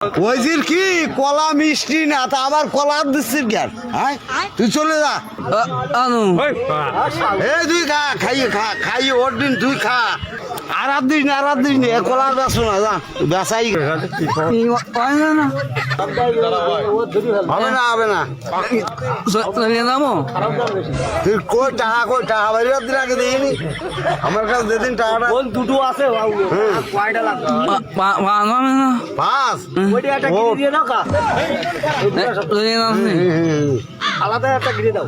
ওইজির কি কলা মিষ্টি না তা আবার কলা দিচ্ছিস জ্ঞান হ্যাঁ তুই চলে যা আনু এই তুই খা খাইয়ে ওর দিন তুই খা আর দিস না কলার বেসো না যা বেসাই হবে না নামো তুই কই টাকা বাড়ি দিন আগে দিইনি আমার কাছে যেদিন টাকাটা দুটো আছে কয়টা লাগবে পাঁচ ওইটা একটা কিনে দিয়ে দাও কা আলাদা একটা কিনে দাও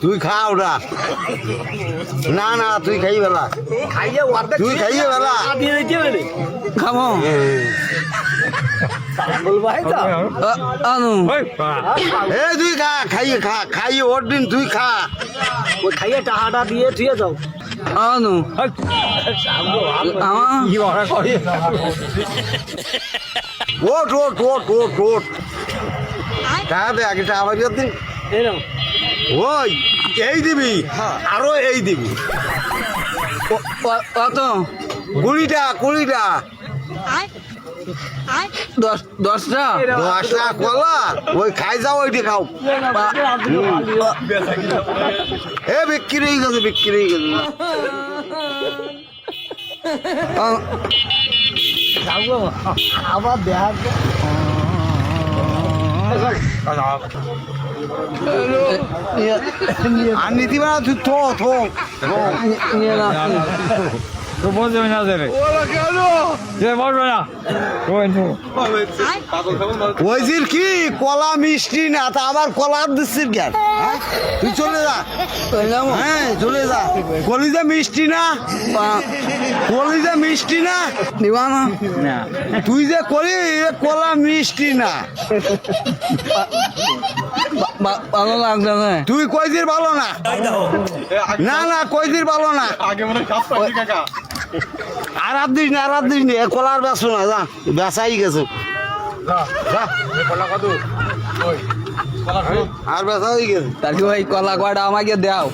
তুই খা ওটা না তুই খাই বেলা খাইয়ে অর্ধেক তুই খাইয়ে বেলা দিয়ে দিতে হবে খাবো বলবাই তো আনু এই তুই খা খাইয়ে ওর দিন তুই খা ওই খাইয়ে টাকাটা দিয়ে থুয়ে যাও আনু ওট টাকা দে আগে টাকা বাড়ি দিন এরকম ওই এই দিবি আরো এই দিবি কত কুড়িটা 10টা 10টা কলা ওই খাই যাও ওইটি খাও এ বিক্রি হয়ে গেছে আবার দেখা আর নিতি না তুই থো তো বলবে না দেবে যে বলবে না ওইজির কি কলা মিষ্টি না তা আবার কলা দিচ্ছিস জ্ঞান তুই চলে যা হ্যাঁ চলে যা কলিজা মিষ্টি না নিবা না তুই যে করি কলা মিষ্টি না ভালো লাগবে না তুই কইদির ভালো না না কইদির ভালো না আর দিস না কলার বেসো না যা বেসাই গেছে আর বেসা হয়ে গেছে তাহলে ওই কলা কয়টা আমাকে দাও